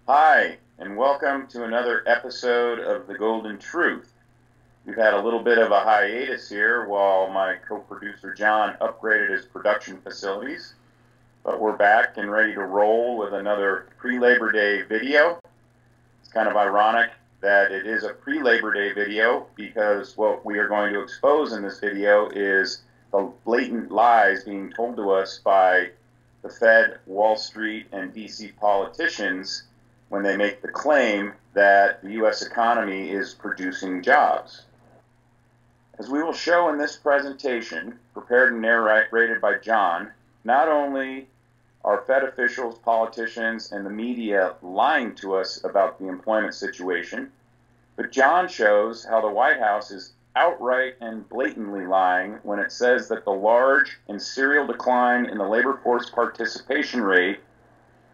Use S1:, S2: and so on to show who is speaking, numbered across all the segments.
S1: Hi, and welcome to another episode of The Golden Truth. We've had a little bit of a hiatus here while my co-producer John upgraded his production facilities, but we're back and ready to roll with another pre-Labor Day video. It's kind of ironic that it is a pre-Labor Day video because what we are going to expose in this video is the blatant lies being told to us by the Fed, Wall Street, and DC politicians when they make the claim that the U.S. economy is producing jobs. As we will show in this presentation, prepared and narrated by John, not only are Fed officials, politicians, and the media lying to us about the employment situation, but John shows how the White House is outright and blatantly lying when it says that the large and serial decline in the labor force participation rate,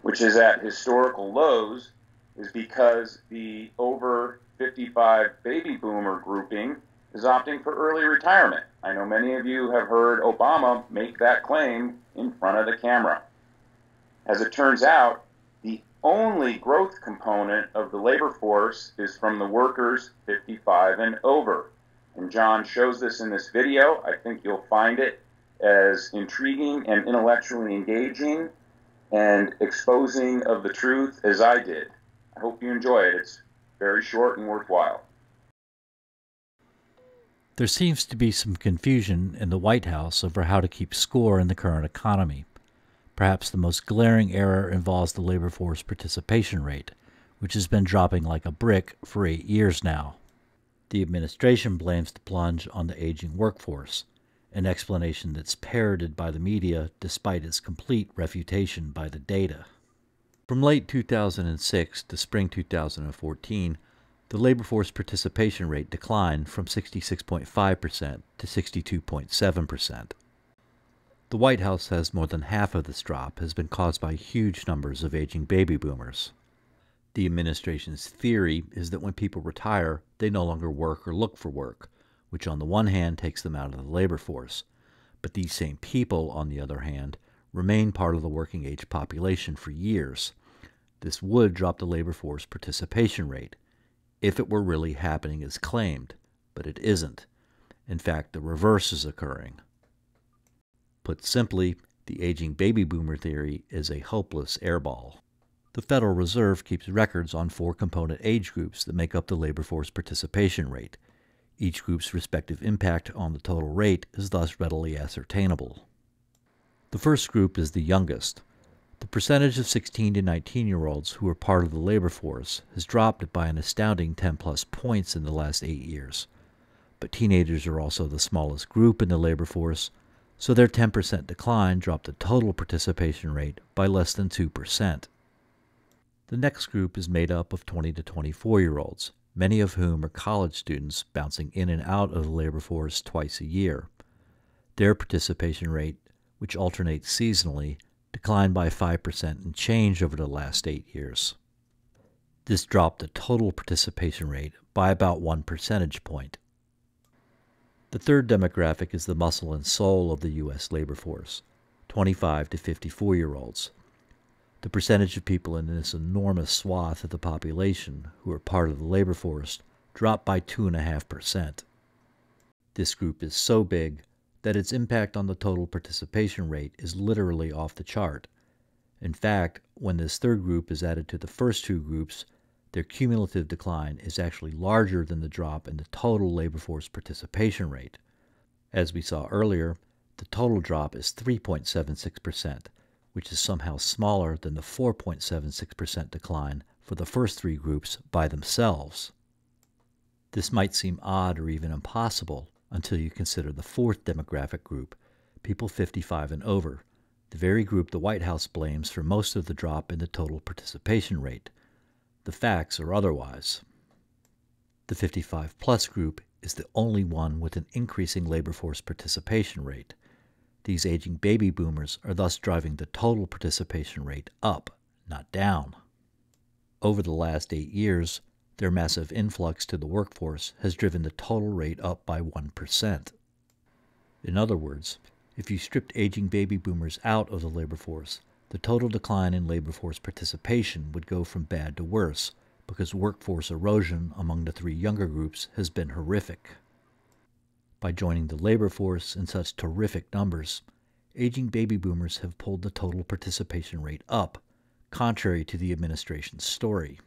S1: which is at historical lows, is because the over 55 baby boomer grouping is opting for early retirement. I know many of you have heard Obama make that claim in front of the camera. As it turns out, the only growth component of the labor force is from the workers 55 and over. And John shows this in this video. I think you'll find it as intriguing and intellectually engaging and exposing of the truth as I did. I hope you enjoy it. It's very short and worthwhile.
S2: There seems to be some confusion in the White House over how to keep score in the current economy. Perhaps the most glaring error involves the labor force participation rate, which has been dropping like a brick for 8 years now. The administration blames the plunge on the aging workforce, an explanation that's parroted by the media despite its complete refutation by the data. From late 2006 to spring 2014, the labor force participation rate declined from 66.5% to 62.7%. The White House says more than half of this drop has been caused by huge numbers of aging baby boomers. The administration's theory is that when people retire, they no longer work or look for work, which on the one hand takes them out of the labor force. But these same people, on the other hand, remain part of the working age population for years. This would drop the labor force participation rate, if it were really happening as claimed, but it isn't. In fact, the reverse is occurring. Put simply, the aging baby boomer theory is a hopeless airball. The Federal Reserve keeps records on 4 component age groups that make up the labor force participation rate. Each group's respective impact on the total rate is thus readily ascertainable. The first group is the youngest. The percentage of 16 to 19-year-olds who are part of the labor force has dropped by an astounding 10-plus points in the last 8 years. But teenagers are also the smallest group in the labor force, so their 10% decline dropped the total participation rate by less than 2%. The next group is made up of 20 to 24-year-olds, many of whom are college students bouncing in and out of the labor force twice a year. Their participation rate, which alternates seasonally, declined by 5% and change over the last 8 years. This dropped the total participation rate by about 1 percentage point. The third demographic is the muscle and soul of the U.S. labor force, 25 to 54-year-olds. The percentage of people in this enormous swath of the population who are part of the labor force dropped by 2.5%. This group is so big that its impact on the total participation rate is literally off the chart. In fact, when this third group is added to the first 2 groups, their cumulative decline is actually larger than the drop in the total labor force participation rate. As we saw earlier, the total drop is 3.76%, which is somehow smaller than the 4.76% decline for the first 3 groups by themselves. This might seem odd or even impossible until you consider the fourth demographic group, people 55 and over, the very group the White House blames for most of the drop in the total participation rate. The facts are otherwise. The 55-plus group is the only one with an increasing labor force participation rate. These aging baby boomers are thus driving the total participation rate up, not down. Over the last 8 years, their massive influx to the workforce has driven the total rate up by 1%. In other words, if you stripped aging baby boomers out of the labor force, the total decline in labor force participation would go from bad to worse, because workforce erosion among the three younger groups has been horrific. By joining the labor force in such terrific numbers, aging baby boomers have pulled the total participation rate up, contrary to the administration's story.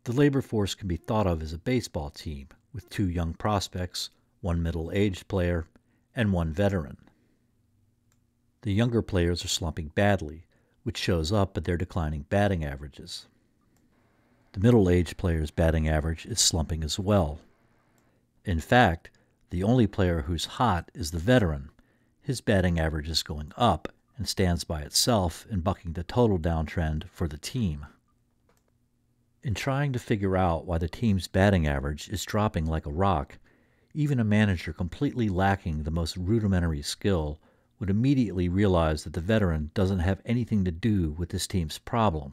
S2: The labor force can be thought of as a baseball team, with 2 young prospects, 1 middle-aged player, and 1 veteran. The younger players are slumping badly, which shows up at their declining batting averages. The middle-aged player's batting average is slumping as well. In fact, the only player who's hot is the veteran. His batting average is going up and stands by itself in bucking the total downtrend for the team. In trying to figure out why the team's batting average is dropping like a rock, even a manager completely lacking the most rudimentary skill would immediately realize that the veteran doesn't have anything to do with this team's problem.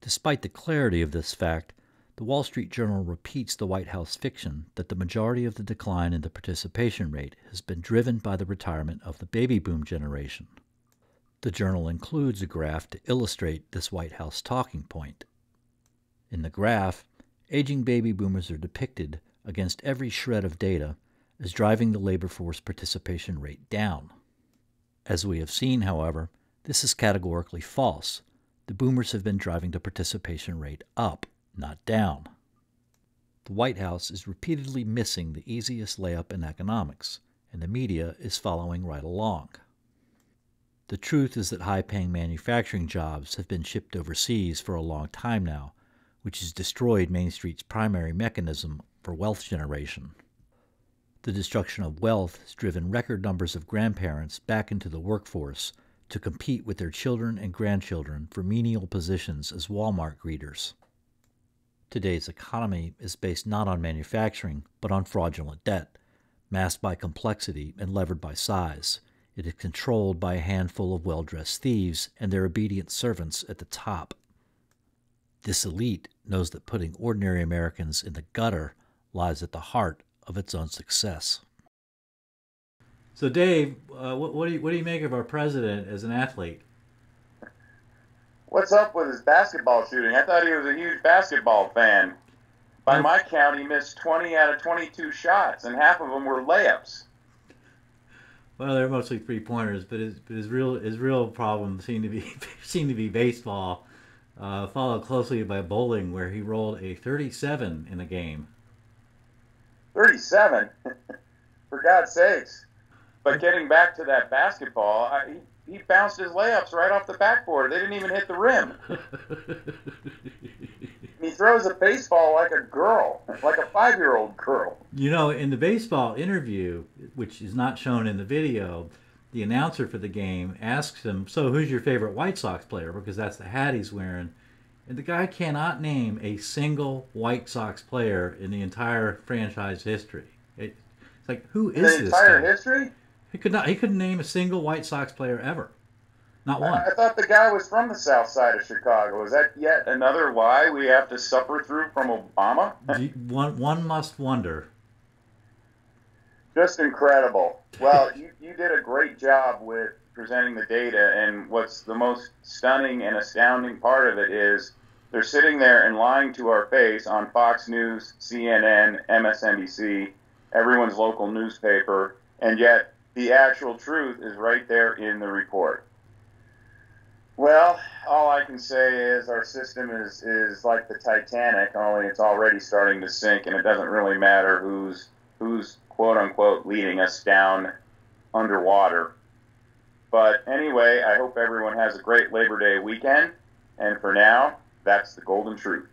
S2: Despite the clarity of this fact, the Wall Street Journal repeats the White House fiction that the majority of the decline in the participation rate has been driven by the retirement of the baby boom generation. The Journal includes a graph to illustrate this White House talking point. In the graph, aging baby boomers are depicted against every shred of data as driving the labor force participation rate down. As we have seen, however, this is categorically false. The boomers have been driving the participation rate up, not down. The White House is repeatedly missing the easiest layup in economics, and the media is following right along. The truth is that high-paying manufacturing jobs have been shipped overseas for a long time now, which has destroyed Main Street's primary mechanism for wealth generation. The destruction of wealth has driven record numbers of grandparents back into the workforce to compete with their children and grandchildren for menial positions as Walmart greeters. Today's economy is based not on manufacturing, but on fraudulent debt, masked by complexity and levered by size. It is controlled by a handful of well-dressed thieves and their obedient servants at the top. This elite knows that putting ordinary Americans in the gutter lies at the heart of its own success. So, Dave, what do you make of our president as an athlete?
S1: What's up with his basketball shooting? I thought he was a huge basketball fan. By my count, he missed 20 out of 22 shots, and half of them were layups.
S2: Well, they're mostly 3-pointers, but his real problem seemed to be baseball. Followed closely by bowling, where he rolled a 37 in a game.
S1: 37? For God's sakes. But getting back to that basketball, he bounced his layups right off the backboard. They didn't even hit the rim. He throws a baseball like a girl, like a 5-year-old girl.
S2: You know, in the baseball interview, which is not shown in the video, the announcer for the game asks him, "So who's your favorite White Sox player?" Because that's the hat he's wearing. And the guy cannot name a single White Sox player in the entire franchise history. It's like, who is this guy?
S1: The entire history?
S2: He couldn't name a single White Sox player ever. Not one.
S1: I thought the guy was from the south side of Chicago. Is that yet another lie we have to suffer through from Obama?
S2: One must wonder.
S1: Just incredible. Well, you did a great job with presenting the data, and what's the most stunning and astounding part of it is they're sitting there and lying to our face on Fox News, CNN, MSNBC, everyone's local newspaper, and yet the actual truth is right there in the report. Well, all I can say is our system is like the Titanic, only it's already starting to sink, and it doesn't really matter who's quote-unquote leading us down underwater. But anyway, I hope everyone has a great Labor Day weekend, and for now, that's the golden truth.